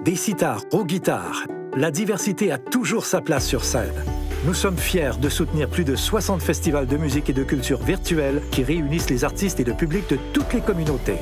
Des sitars aux guitares, la diversité a toujours sa place sur scène. Nous sommes fiers de soutenir plus de 60 festivals de musique et de culture virtuels qui réunissent les artistes et le public de toutes les communautés.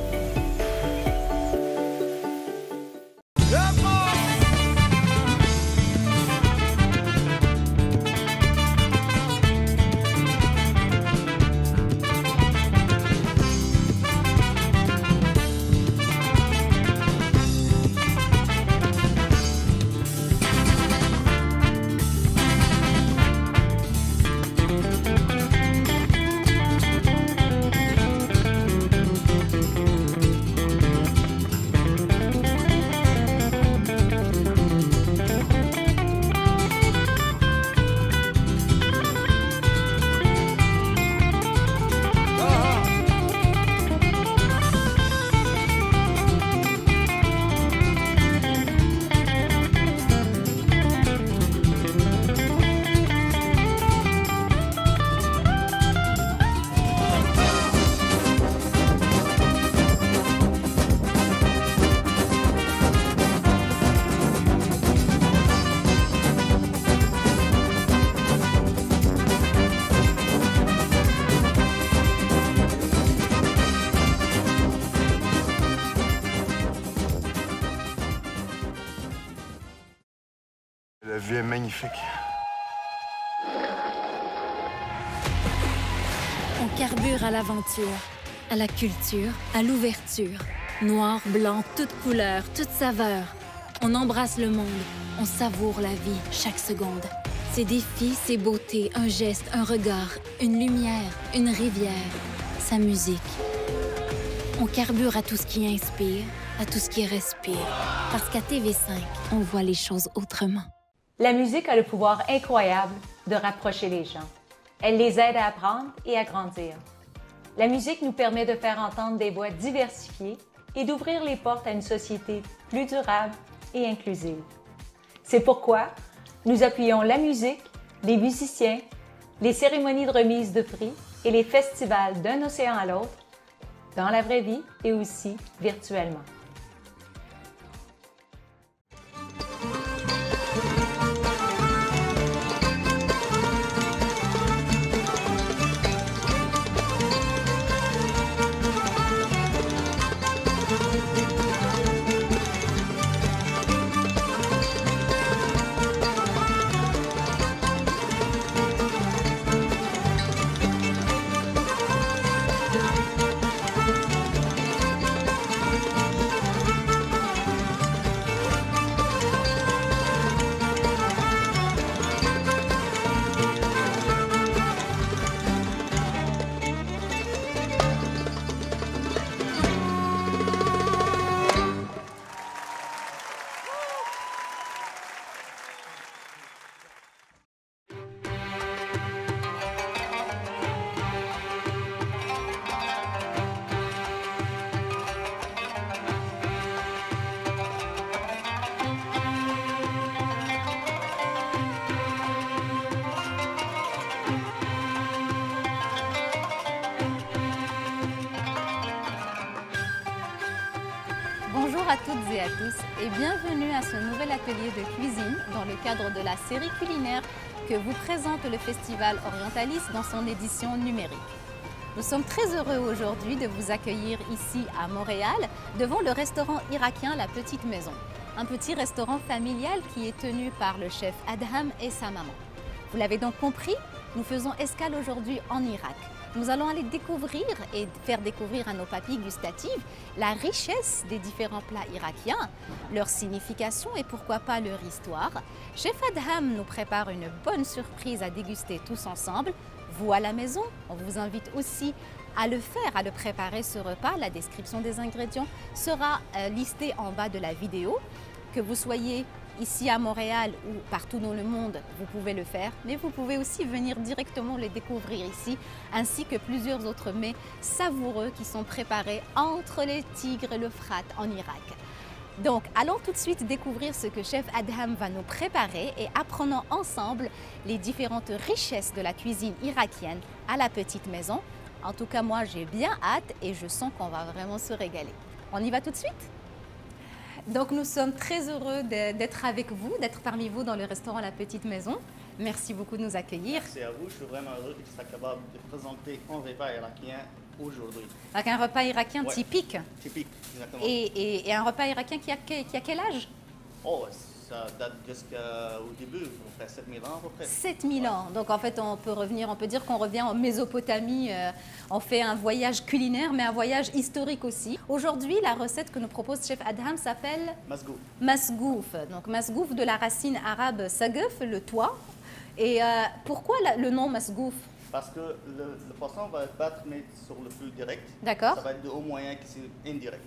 La vue est magnifique. On carbure à l'aventure, à la culture, à l'ouverture. Noir, blanc, toutes couleurs, toutes saveurs. On embrasse le monde, on savoure la vie chaque seconde. Ses défis, ses beautés, un geste, un regard, une lumière, une rivière, sa musique. On carbure à tout ce qui inspire, à tout ce qui respire. Parce qu'à TV5, on voit les choses autrement. La musique a le pouvoir incroyable de rapprocher les gens. Elle les aide à apprendre et à grandir. La musique nous permet de faire entendre des voix diversifiées et d'ouvrir les portes à une société plus durable et inclusive. C'est pourquoi nous appuyons la musique, les musiciens, les cérémonies de remise de prix et les festivals d'un océan à l'autre, dans la vraie vie et aussi virtuellement. Bonjour à toutes et à tous et bienvenue à ce nouvel atelier de cuisine dans le cadre de la série culinaire que vous présente le Festival Orientalis dans son édition numérique. Nous sommes très heureux aujourd'hui de vous accueillir ici à Montréal devant le restaurant irakien La Petite Maison, un petit restaurant familial qui est tenu par le chef Adham et sa maman. Vous l'avez donc compris, nous faisons escale aujourd'hui en Irak. Nous allons aller découvrir et faire découvrir à nos papilles gustatives la richesse des différents plats irakiens, leur signification et pourquoi pas leur histoire. Chef Adham nous prépare une bonne surprise à déguster tous ensemble. Vous à la maison, on vous invite aussi à le faire, à le préparer ce repas. La description des ingrédients sera listée en bas de la vidéo. Que vous soyez ici à Montréal ou partout dans le monde, vous pouvez le faire, mais vous pouvez aussi venir directement les découvrir ici, ainsi que plusieurs autres mets savoureux qui sont préparés entre les Tigres et l'Euphrate en Irak. Donc, allons tout de suite découvrir ce que chef Adham va nous préparer et apprenons ensemble les différentes richesses de la cuisine irakienne à la petite maison. En tout cas, moi, j'ai bien hâte et je sens qu'on va vraiment se régaler. On y va tout de suite ? Donc nous sommes très heureux d'être avec vous, d'être parmi vous dans le restaurant La Petite Maison. Merci beaucoup de nous accueillir. Merci à vous, je suis vraiment heureux d'être capable de présenter un repas irakien aujourd'hui. Avec un repas irakien Ouais. typique. Typique, exactement. Et un repas irakien qui a quel âge? Oh, ça date jusqu'au début, à peu près 7000 ans à peu près. 7000 ans. Donc en fait, on peut dire qu'on revient en Mésopotamie. On fait un voyage culinaire, mais un voyage historique aussi. Aujourd'hui, la recette que nous propose Chef Adham s'appelle Masgou. masgouf. Donc masgouf de la racine arabe sagef, le toit. Et pourquoi le nom masgouf? Parce que le poisson va être battu sur le feu direct. D'accord. Ça va être de haut moyen qui c'est indirect.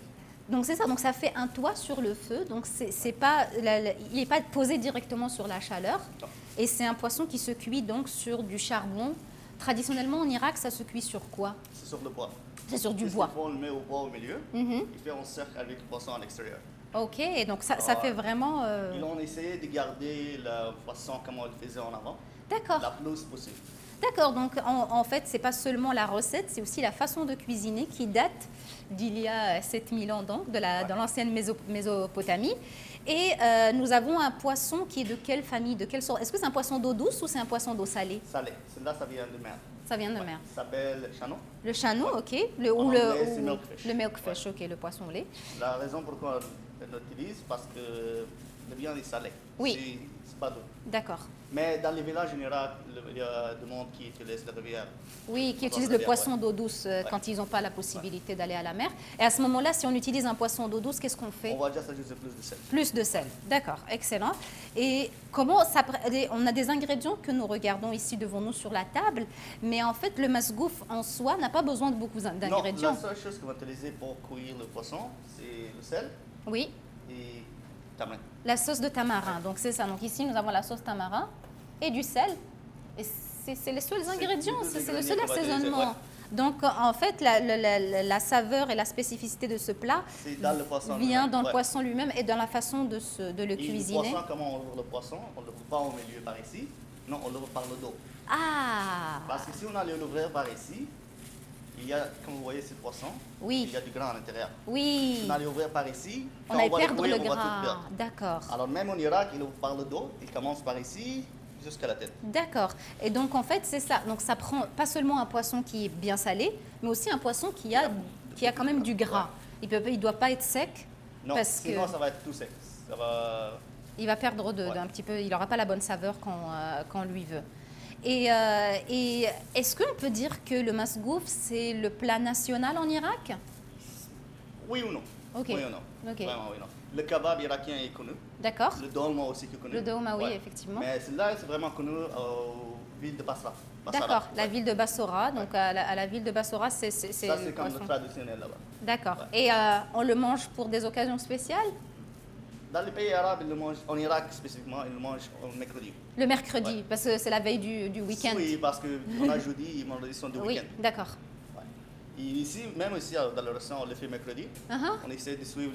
Donc c'est ça, donc ça fait un toit sur le feu, donc c'est pas, il n'est pas posé directement sur la chaleur. Non. Et c'est un poisson qui se cuit donc sur du charbon. Traditionnellement en Irak, ça se cuit sur quoi? C'est sur le bois. C'est sur du Qu'est-ce bois. qu'il faut, on le met au bois au milieu. Mhm. Il fait un cercle avec le poisson à l'extérieur. Ok, et donc ça fait vraiment... Ils ont essayé de garder le poisson comme on le faisait en avant, D'accord. la plus possible. D'accord, donc en fait, c'est pas seulement la recette, c'est aussi la façon de cuisiner qui date d'il y a 7000 ans, donc, dans l'ancienne Mésopotamie. Et nous avons un poisson qui est de quelle famille, de quelle sorte? Est-ce que c'est un poisson d'eau douce ou c'est un poisson d'eau salée? Salé. Celle-là, ça vient de mer. Ça vient de Ouais. mer. Ça s'appelle chano. Le chanou, ok. En anglais, c'est milkfish. Le milkfish, ok, le poisson lait. La raison pourquoi on l'utilise, parce que le viande est salé. Oui. C'est pas d'eau. D'accord. Mais dans les villages en Irak, il y a du monde qui utilise la rivière. Oui, qui On utilisent va le dire, poisson ouais. d'eau douce quand ils n'ont pas la possibilité d'aller à la mer. Et à ce moment-là, si on utilise un poisson d'eau douce, qu'est-ce qu'on fait? On va juste ajouter plus de sel. Plus de sel. D'accord, excellent. Et comment ça, on a des ingrédients que nous regardons ici devant nous sur la table, mais en fait, le masgouf en soi n'a pas besoin de beaucoup Non, d'ingrédients. la seule chose qu'on va utiliser pour cuire le poisson, c'est le sel Oui, et tamarin. la sauce de tamarin. Donc c'est ça. Donc ici, nous avons la sauce tamarin et du sel. Et c'est les seuls ingrédients, les deux c'est le ingrédients seul qu'on va utiliser, assaisonnement. ouais. Donc en fait, la saveur et la spécificité de ce plat C'est dans le poisson. vient lui-même, dans le ouais. poisson lui-même et dans la façon de le Et cuisiner. le poisson, comment on ouvre le poisson? On ne l'ouvre pas au milieu par ici. Non, on l'ouvre par le dos. Ah, Parce que si on allait l'ouvrir par ici, il y a, comme vous voyez, ce poisson, oui, il y a du gras à l'intérieur. oui. Si on allait ouvrir par ici, On quand allait va perdre cuire, le on va tout gras. perdre. D'accord. Alors même en Irak, il ouvre par le dos, il commence par ici jusqu'à la tête. D'accord. Et donc en fait, c'est ça. Donc ça prend pas seulement un poisson qui est bien salé, mais aussi un poisson qui a quand même du gras. Il doit pas être sec Non, parce sinon que ça va être tout sec. Ça va... il va perdre d'un petit peu. Il n'aura pas la bonne saveur qu'on lui veut. Et est-ce qu'on peut dire que le masgouf c'est le plat national en Irak? Oui ou non? Ok. Oui ou non? Ok. Vraiment oui ou non. Le kebab irakien est connu. D'accord. Le dolma aussi qui est connu. Le dolma, oui, Ouais. effectivement. Mais celui-là, c'est vraiment connu aux villes de Basra. D'accord. La Ouais. ville de Bassora. Donc à la ville de Bassora, c'est Ça, le c'est comme le poisson. traditionnel là-bas. D'accord. Ouais. Et on le mange pour des occasions spéciales? Dans les pays arabes, ils le mangent, en Irak spécifiquement, ils le mangent au mercredi. Le mercredi, Ouais. parce que c'est la veille du week-end. Oui, parce qu'on a jeudi, ils sont du Oui, week-end. d'accord. Ouais. Et ici, même ici, dans le restaurant, on le fait mercredi. Uh-huh. On essaie de suivre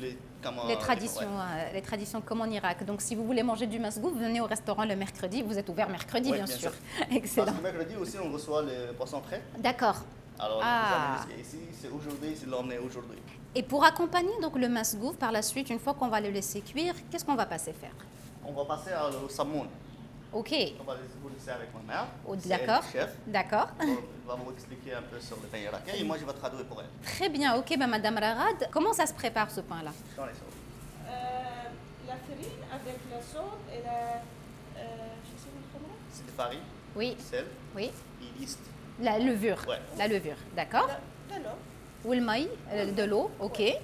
Les traditions comme en Irak. Donc si vous voulez manger du masgouf, venez au restaurant le mercedi. Vous êtes ouvert mercredi, Ouais, bien bien sûr. sûr. Excellent. Parce que mercredi aussi, on reçoit le poisson frais. D'accord. Alors, Ah. vous allez ici, c'est aujourd'hui, c'est l'emmener aujourd'hui. Et pour accompagner donc le masgouf, par la suite, une fois qu'on va le laisser cuire, qu'est-ce qu'on va passer faire? On va passer au samoun. Ok. On va vous laisser avec ma mère. Oh, C'est d'accord. elle, chef. D'accord. Elle va vous expliquer un peu sur le pain irakien et moi, je vais traduire pour elle. Très bien. Ok, ben, Madame Rarad, comment ça se prépare ce pain-là? Dans les sauces. La farine avec la sauce et la. Je sais pas comment. C'est de farine, Oui. sel Oui. et liste. La levure. Ouais. La levure. D'accord. De l'eau. Ou le maïs, de l'eau. Ok. Et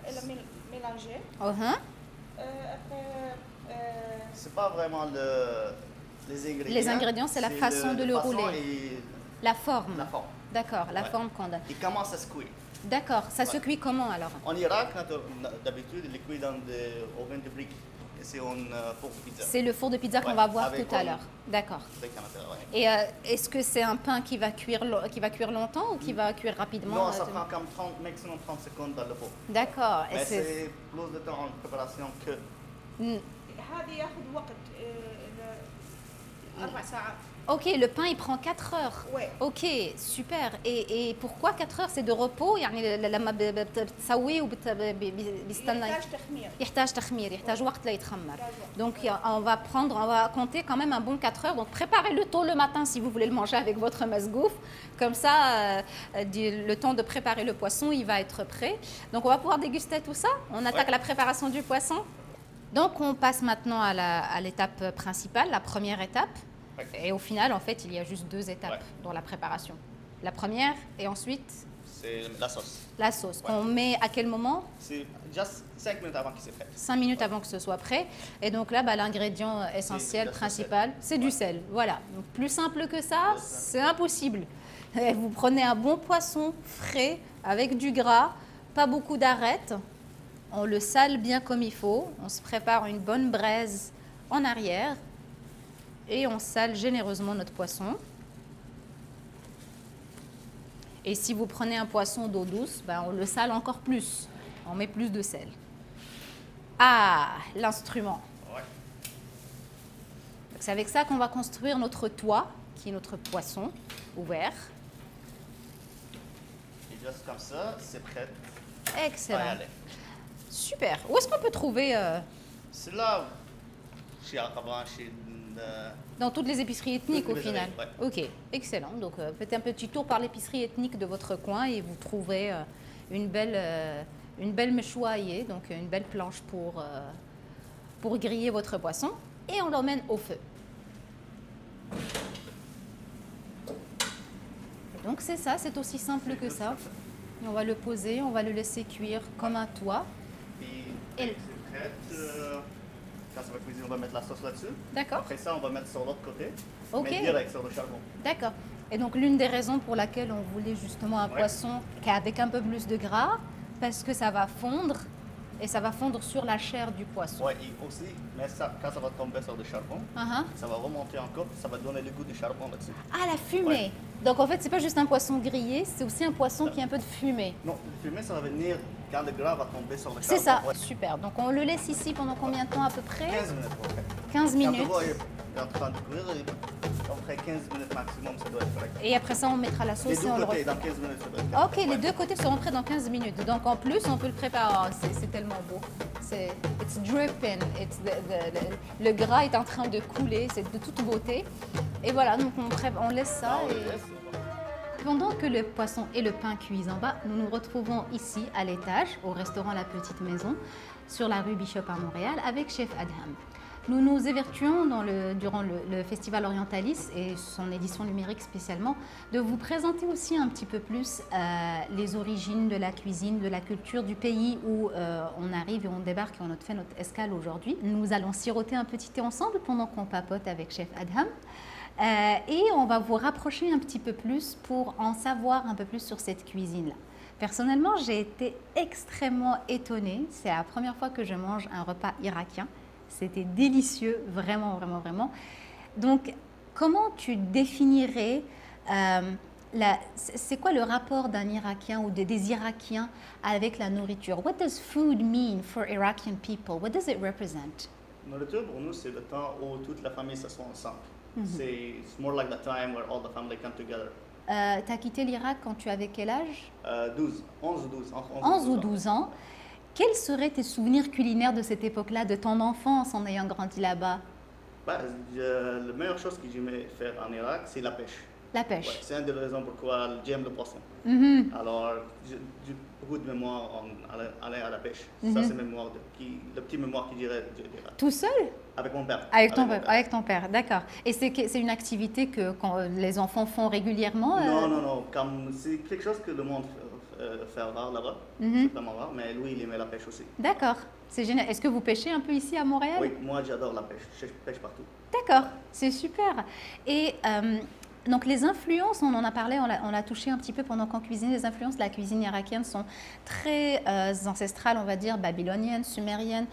la mélanger. Uh-huh. Après. C'est pas vraiment les ingrédients. Les ingrédients, c'est la façon de le façon rouler. Et La forme. la forme. D'accord, la Ouais. forme qu'on donne. Et comment ça se cuit? D'accord, ça se Ouais. cuit comment alors? En Irak, d'habitude, il est cuit dans des ovens de briques. Et c'est un four de pizza. C'est le four de pizza qu'on Ouais, va voir avec tout à un- l'heure. D'accord. Briques à l'intérieur, ouais. Et est-ce que c'est un pain qui va cuire longtemps ou qui va cuire rapidement? Non, ça prend comme 30, maximum 30 secondes dans le four. D'accord. Et Mais c'est- c'est plus de temps en préparation que Mm. هذه ياخذ وقت 4 ساعات. Ok, le pain, il prend 4 heures. Ouais. Ok, super. Et pourquoi 4 heures? C'est de repos يعني لما بتسويه بيستنى يحتاج تخمير. يحتاج تخمير، يحتاج وقت ليتخمر. Donc on va compter quand même un bon 4 heures. Donc préparez-le tôt le matin si vous voulez le manger avec votre masgouf. Comme ça, le temps de préparer le poisson, il va être prêt. Donc on va pouvoir déguster tout ça. On attaque la préparation du poisson. Donc on passe maintenant à l'étape principale, la première étape. Et au final, en fait, il y a juste 2 étapes dans la préparation. La première et ensuite... C'est la sauce. La sauce. On met à quel moment? C'est juste 5 minutes avant qu'il soit prêt. 5 minutes avant que ce soit prêt. Et donc là, l'ingrédient essentiel, principal, c'est du sel. Voilà. Donc, plus simple que ça, c'est impossible. Vous prenez un bon poisson frais avec du gras, pas beaucoup d'arêtes. On le sale bien comme il faut. On se prépare une bonne braise en arrière. Et on sale généreusement notre poisson. Et si vous prenez un poisson d'eau douce, on le sale encore plus. On met plus de sel. Ah, l'instrument. Ouais. C'est avec ça qu'on va construire notre toit, qui est notre poisson ouvert. Et juste comme ça, c'est prêt. Excellent. À y aller. Super. Où est-ce qu'on peut trouver C'est là, chez Aqaba, chez... Dans toutes les épiceries ethniques Toutes au les final. ouais. Ok, excellent. Donc faites un petit tour par l'épicerie ethnique de votre coin et vous trouverez une belle meshouaïe, donc une belle planche pour griller votre poisson. Et on l'emmène au feu. Et donc c'est ça, c'est aussi simple que ça. Et on va le poser, on va le laisser cuire comme un toit. Puis, Et- c'est prêt. Quand ça va cuisiner, on va mettre la sauce là-dessus. D'accord. Après ça, on va mettre sur l'autre côté. Ok. Mais direct sur le charbon. D'accord. Et donc l'une des raisons pour laquelle on voulait justement un poisson avec un peu plus de gras, parce que ça va fondre et ça va fondre sur la chair du poisson. Ouais, et aussi, mais ça, quand ça va tomber sur le charbon, ça va remonter encore, ça va donner le goût du charbon là-dessus. Ah, la fumée. Ouais. Donc en fait, c'est pas juste un poisson grillé, c'est aussi un poisson qui a un peu de fumée. Non, le fumée, ça va venir quand le gras va tomber sur le charbon. C'est ça, Ouais. super. Donc on le laisse ici pendant combien de temps à peu près? 15 minutes. Ouais. 15 Quand minutes. le gras est en train de cuire, après 15 minutes maximum, ça doit être correct. Et après ça, on mettra la sauce Les et deux on le côtés, refait. dans 15 minutes, ça doit être Ok, les deux côtés seront prêts dans 15 minutes. Donc en plus, on peut le préparer. Oh, c'est tellement beau. It's dripping. Le gras est en train de couler. C'est de toute beauté. Et voilà, donc on laisse ça. Ah, on le et- laisse. Pendant que le poisson et le pain cuisent en bas, nous nous retrouvons ici à l'étage, au restaurant La Petite Maison, sur la rue Bishop à Montréal, avec Chef Adham. Nous nous évertuons durant le Festival Orientalis et son édition numérique spécialement, de vous présenter aussi un petit peu plus les origines de la cuisine, de la culture du pays où on arrive et on débarque et on fait notre escale aujourd'hui. Nous allons siroter un petit thé ensemble pendant qu'on papote avec Chef Adham. Et on va vous rapprocher un petit peu plus pour en savoir un peu plus sur cette cuisine-là. Personnellement, j'ai été extrêmement étonnée. C'est la première fois que je mange un repas irakien. C'était délicieux, vraiment, vraiment, vraiment. Donc, comment tu définirais c'est quoi le rapport d'un Irakien ou des Irakiens avec la nourriture? What does food mean for Iraqi people? What does it represent? Nourriture, pour nous, c'est le temps où toute la famille s'assoit ensemble. It's more like the time where all the family come together. Tu as quitté l'Irak quand tu avais quel âge? 11 ou 12. 11 ou 12 ans. Quels seraient tes souvenirs culinaires de cette époque-là, de ton enfance en ayant grandi là-bas? La meilleure chose que j'aimais faire en Irak, c'est la pêche. La pêche. Ouais, c'est une des raisons pourquoi j'aime le poisson. Alors, j'ai beaucoup de mémoire en allant à la pêche. Ça, c'est le petit mémoire que j'irais d'Irak. Tout seul? Avec mon père. Avec ton père, d'accord. Et c'est une activité que quand les enfants font régulièrement? Non. C'est quelque chose que le monde fait rare là-bas. C'est vraiment rare, mais lui, il aimait la pêche aussi. D'accord, c'est génial. Est-ce que vous pêchez un peu ici à Montréal? Oui, moi j'adore la pêche. Je pêche partout. D'accord, c'est super. Et donc les influences, on en a parlé, on l'a touché un petit peu pendant qu'on cuisinait. Les influences de la cuisine irakienne sont très ancestrales, on va dire, babyloniennes, sumériennes.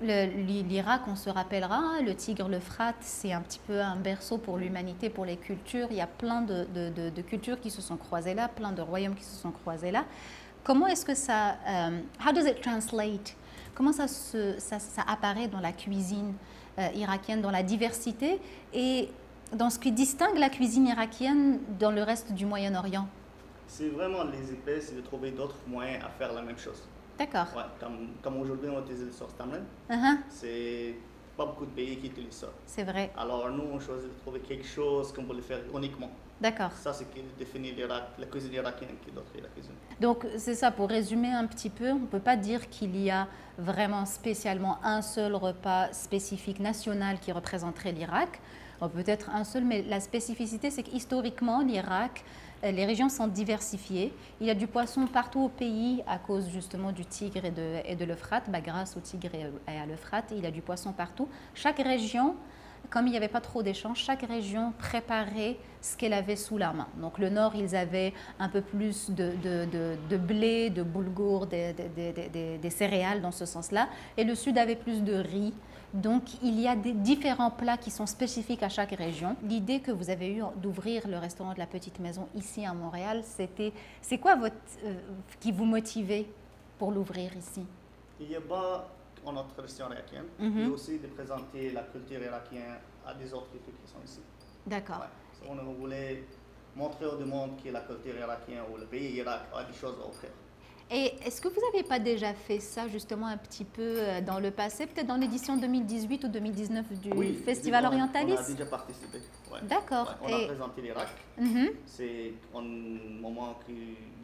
L'Irak, on se rappellera, hein, le Tigre, l'Euphrate, c'est un petit peu un berceau pour l'humanité, pour les cultures. Il y a plein de cultures qui se sont croisées là, plein de royaumes qui se sont croisés là. Comment est-ce que ça... how does it translate? Comment ça apparaît dans la cuisine irakienne, dans la diversité? Et dans ce qui distingue la cuisine irakienne dans le reste du Moyen-Orient? C'est vraiment les épices et de trouver d'autres moyens à faire la même chose. D'accord. Ouais, comme aujourd'hui on utilise le sauce tamrin, c'est pas beaucoup de pays qui utilisent ça. C'est vrai. Alors nous on choisit de trouver quelque chose qu'on peut le faire uniquement. D'accord. Ça c'est ce qui définit l'Irak, la cuisine irakienne qui d'autres la cuisine. Donc c'est ça, pour résumer un petit peu, on ne peut pas dire qu'il y a vraiment spécialement un seul repas spécifique national qui représenterait l'Irak. Peut-être un seul, mais la spécificité c'est qu'historiquement l'Irak, les régions sont diversifiées. Il y a du poisson partout au pays à cause justement du Tigre et de l'Euphrate. Grâce au Tigre et à l'Euphrate, il y a du poisson partout. Chaque région, comme il n'y avait pas trop d'échanges, chaque région préparait ce qu'elle avait sous la main. Donc le nord, ils avaient un peu plus de blé, de boulgour, des céréales dans ce sens-là. Et le sud avait plus de riz. Donc, il y a des différents plats qui sont spécifiques à chaque région. L'idée que vous avez eue d'ouvrir le restaurant de la Petite Maison ici à Montréal, c'est quoi qui vous motivait pour l'ouvrir ici? Il y a pas notre restaurant irakien, mais aussi de présenter la culture irakienne à des autres cultures qui sont ici. D'accord. Ouais. On voulait montrer au monde que la culture irakienne ou le pays Irak a des choses à offrir. Et est-ce que vous n'avez pas déjà fait ça justement un petit peu dans le passé, peut-être dans l'édition 2018 ou 2019 du Festival Orientalis? On a déjà participé. Ouais. D'accord. Ouais, on a présenté l'Irak. C'est un moment que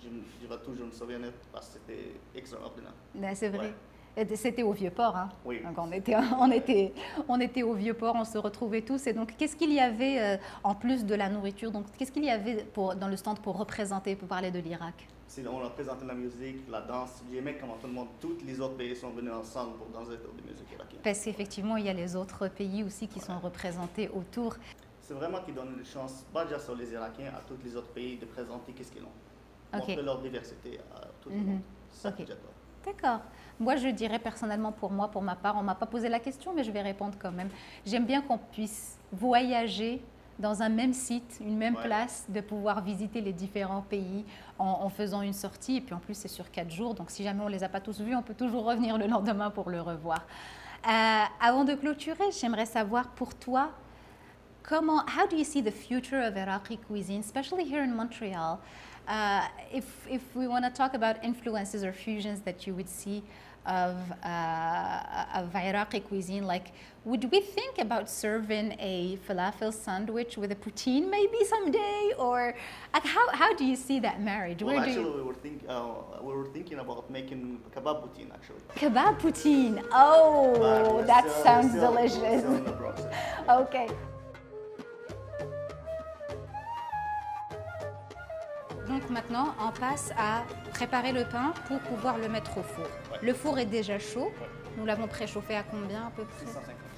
je vais toujours me souvenir parce que c'était extraordinaire. C'est vrai. Ouais. C'était au Vieux-Port, hein. Oui. Donc on était au Vieux-Port, on se retrouvait tous. Et donc, qu'est-ce qu'il y avait en plus de la nourriture? Donc, qu'est-ce qu'il y avait dans le stand pour représenter, pour parler de l'Irak? On a présenté la musique, la danse. J'aimais comment tous les autres pays sont venus ensemble pour danser autour de la musique irakienne. Parce qu'effectivement, il y a les autres pays aussi qui sont représentés autour. C'est vraiment qui donne une chance, pas juste aux Irakiens, à tous les autres pays de présenter qu'est-ce qu'ils ont. Montrer leur diversité à tout le monde. C'est ça que j'adore. D'accord. Moi, je dirais personnellement pour moi, pour ma part, on ne m'a pas posé la question, mais je vais répondre quand même. J'aime bien qu'on puisse voyager dans un même site, une même place, de pouvoir visiter les différents pays en faisant une sortie. Et puis en plus, c'est sur 4 jours. Donc si jamais on ne les a pas tous vus, on peut toujours revenir le lendemain pour le revoir. Avant de clôturer, j'aimerais savoir pour toi, how do you see the future of Iraqi cuisine, especially here in Montreal? If we want to talk about influences or fusions that you would see of Iraqi cuisine, like would we think about serving a falafel sandwich with a poutine maybe someday, or like how do you see that marriage? Well, actually, we were thinking about making kebab poutine actually. Kebab poutine. Oh, that sounds delicious. Still in the process. Okay. Donc maintenant, on passe à préparer le pain pour pouvoir le mettre au four. Ouais. Le four est déjà chaud. Ouais. Nous l'avons préchauffé à combien à peu près?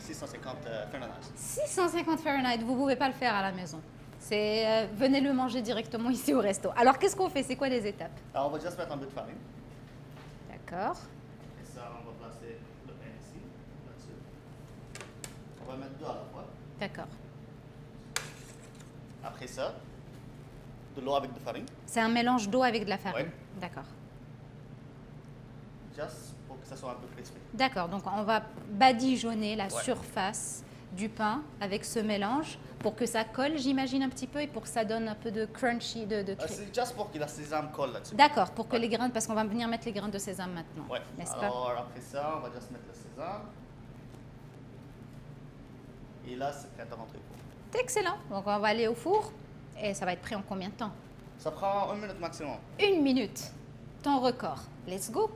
650 Fahrenheit. 650 Fahrenheit, vous ne pouvez pas le faire à la maison. Venez le manger directement ici au resto. Alors qu'est-ce qu'on fait? C'est quoi les étapes? Alors, on va juste mettre un peu de farine. D'accord. Et ça, on va placer le pain ici, là-dessus. On va mettre deux à la fois. D'accord. Après ça, de l'eau avec de farine. C'est un mélange d'eau avec de la farine. Ouais. D'accord. Juste pour que ça soit un peu crispé. D'accord, donc on va badigeonner la surface du pain avec ce mélange pour que ça colle, j'imagine, un petit peu, et pour que ça donne un peu de crunchy, C'est juste pour que la sésame colle là-dessus. D'accord, pour que les grains, parce qu'on va venir mettre les grains de sésame maintenant, Ouais. n'est-ce pas? Alors après ça, on va juste mettre le sésame. Et là, c'est prêt à rentrer au four. C'est excellent. Donc on va aller au four. Et ça va être prêt en combien de temps? Ça prend 1 minute maximum. 1 minute. Temps record. Let's go.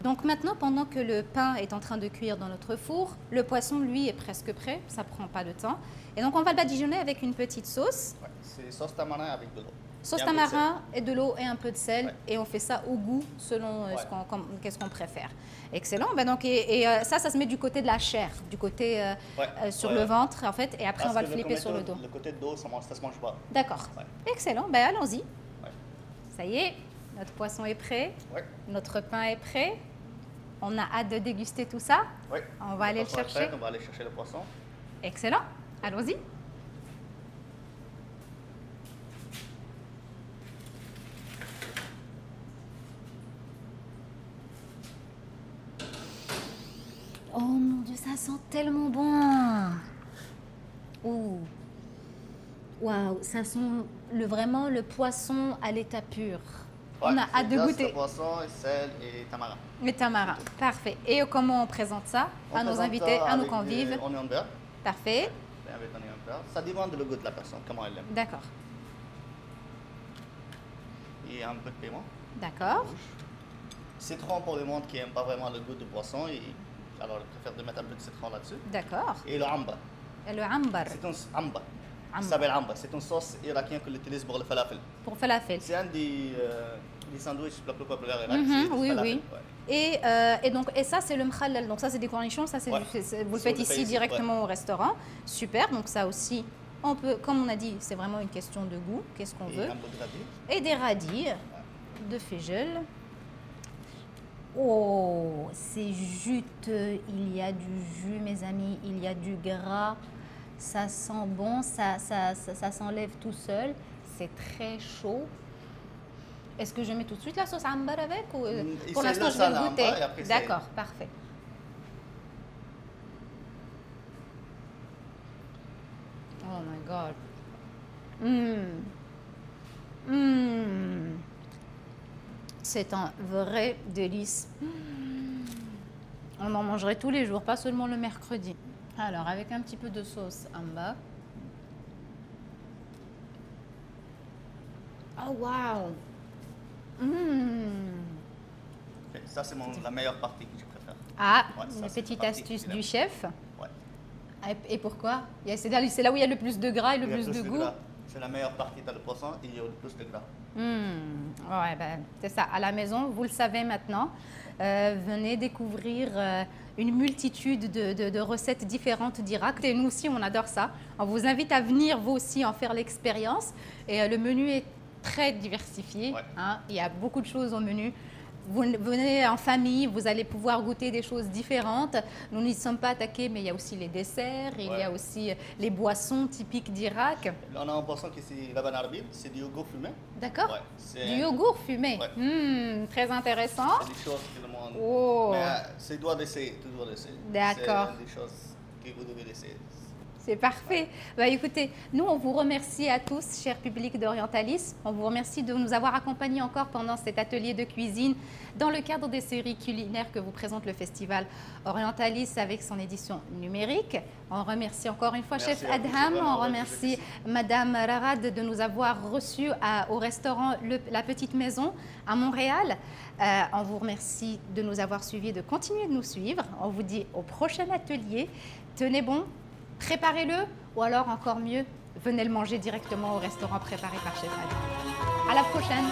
Donc maintenant, pendant que le pain est en train de cuire dans notre four, le poisson, lui, est presque prêt. Ça ne prend pas de temps. Et donc, on va le badigeonner avec une petite sauce. Ouais. C'est sauce tamarin avec de l'eau. Sauce tamarin et de l'eau et un peu de sel. Ouais. Et on fait ça au goût selon qu'est-ce qu'on préfère. Excellent. Ben donc, ça se met du côté de la chair, du côté sur le ventre, en fait. Et après, on va le flipper sur le dos. Le côté de dos, ça se mange pas. D'accord. Ouais. Excellent. Ben allons-y. Ouais. Ça y est, notre poisson est prêt. Ouais. Notre pain est prêt. On a hâte de déguster tout ça. Oui. On va aller le chercher. On va aller chercher le poisson. Excellent. Allons-y. ça sent tellement bon. Oh. Waouh, ça sent vraiment le poisson à l'état pur. Ouais, on a hâte de goûter. Poisson, sel et tamarin. Le tamarin, parfait. Et comment on présente ça à nos invités, à nos convives? Oignon beurre. Parfait. Avec oignon beurre. Ça dépend de le goût de la personne, comment elle aime. D'accord. Et un peu de piment. D'accord. Citron pour le monde qui n'aime pas vraiment le goût du poisson. Alors, je préfère de mettre un peu de citron là-dessus. D'accord. Et le amba. Et le ambar. C'est un amba. Ça s'appelle amba. C'est une sauce irakienne qu'on utilise pour le falafel. Pour falafel. C'est un des sandwichs les plus populaires Oui, falafel, oui. Ouais. Et ça, c'est le mkhallal. Donc ça, c'est des cornichons. Ça, vous le faites ici directement au restaurant. Super. Donc ça aussi, on peut, comme on a dit, c'est vraiment une question de goût. Qu'est-ce qu'on veut? Un peu de radis. Et des radis de fégel. Oh, c'est juteux. Il y a du jus, mes amis. Il y a du gras. Ça sent bon. Ça s'enlève tout seul. C'est très chaud. Est-ce que je mets tout de suite la sauce ambar avec ou pour l'instant je vais le goûter? D'accord, parfait. Oh my God. C'est un vrai délice. On en mangerait tous les jours, pas seulement le mercredi. Alors, avec un petit peu de sauce ambar. Oh, wow! Ça, c'est la meilleure partie que je préfère. Ah, ouais, une petite astuce du chef. Ouais. Et pourquoi? C'est là où il y a le plus de gras et le plus de goût. C'est la meilleure partie dans le poisson et il y a le plus de gras. Ouais, ben, c'est ça. À la maison, vous le savez maintenant. Venez découvrir une multitude de recettes différentes d'Irak. Et nous aussi, on adore ça. On vous invite à venir, vous aussi, en faire l'expérience. Et le menu est très diversifié. Ouais. Hein. Il y a beaucoup de choses au menu. Vous venez en famille, vous allez pouvoir goûter des choses différentes. Nous n'y sommes pas attaqués, mais il y a aussi les desserts, il y a aussi les boissons typiques d'Irak. On a un poisson qui c'est la banane arabile, c'est du yogourt fumé. D'accord. Ouais, du yogourt fumé. Ouais. Très intéressant. C'est des choses que le monde... Oh. Mais c'est doit d'essayer, toujours d'essayer. D'accord. C'est des choses que vous devez essayer. C'est parfait. Bah, écoutez, nous, on vous remercie à tous, cher public d'Orientalis. On vous remercie de nous avoir accompagnés encore pendant cet atelier de cuisine dans le cadre des séries culinaires que vous présente le Festival Orientalis avec son édition numérique. On remercie encore une fois Chef Adham. On remercie Madame Rarad de nous avoir reçus au restaurant La Petite Maison à Montréal. On vous remercie de nous avoir suivis et de continuer de nous suivre. On vous dit au prochain atelier. Tenez bon. Préparez-le, ou alors encore mieux, venez le manger directement au restaurant préparé par Chef Adham. À la prochaine.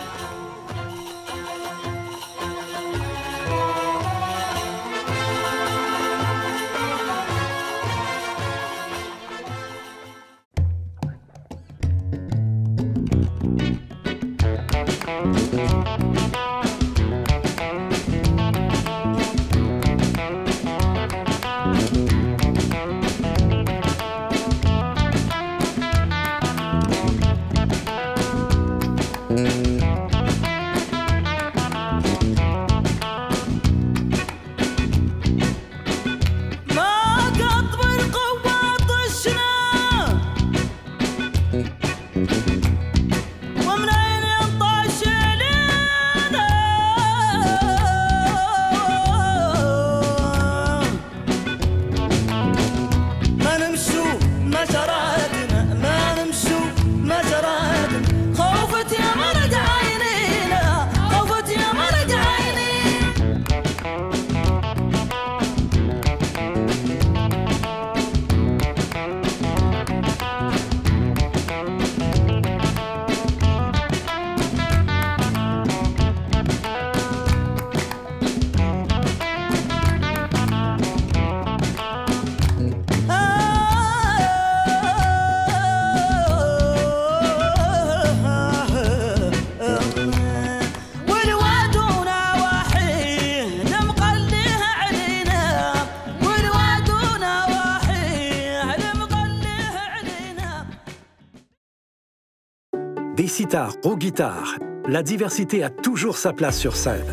Des sitars aux guitares, la diversité a toujours sa place sur scène.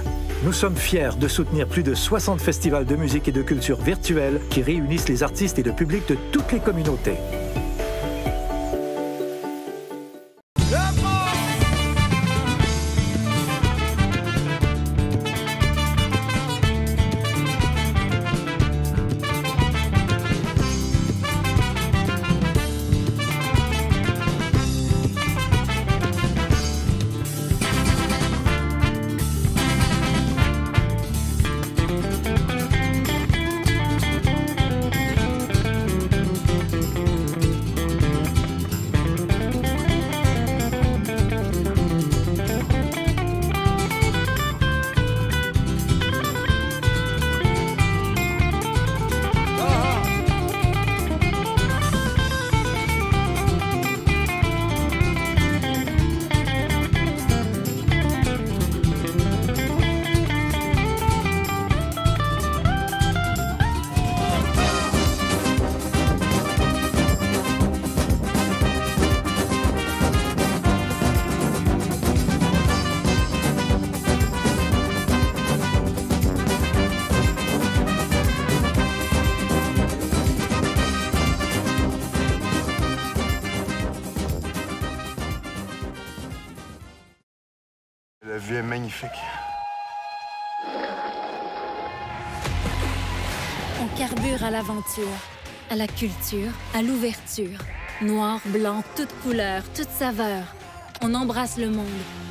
Nous sommes fiers de soutenir plus de 60 festivals de musique et de culture virtuelle qui réunissent les artistes et le public de toutes les communautés. La vue est magnifique. On carbure à l'aventure, à la culture, à l'ouverture. Noir, blanc, toutes couleurs, toutes saveurs. On embrasse le monde,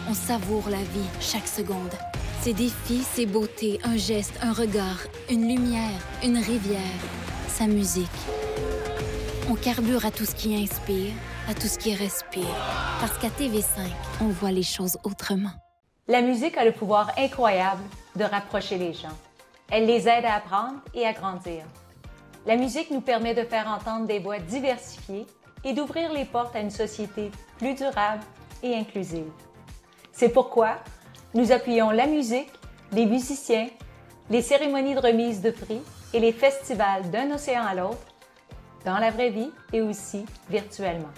on savoure la vie chaque seconde. Ses défis, ses beautés, un geste, un regard, une lumière, une rivière, sa musique. On carbure à tout ce qui inspire, à tout ce qui respire. Parce qu'à TV5, on voit les choses autrement. La musique a le pouvoir incroyable de rapprocher les gens. Elle les aide à apprendre et à grandir. La musique nous permet de faire entendre des voix diversifiées et d'ouvrir les portes à une société plus durable et inclusive. C'est pourquoi nous appuyons la musique, les musiciens, les cérémonies de remise de prix et les festivals d'un océan à l'autre, dans la vraie vie et aussi virtuellement.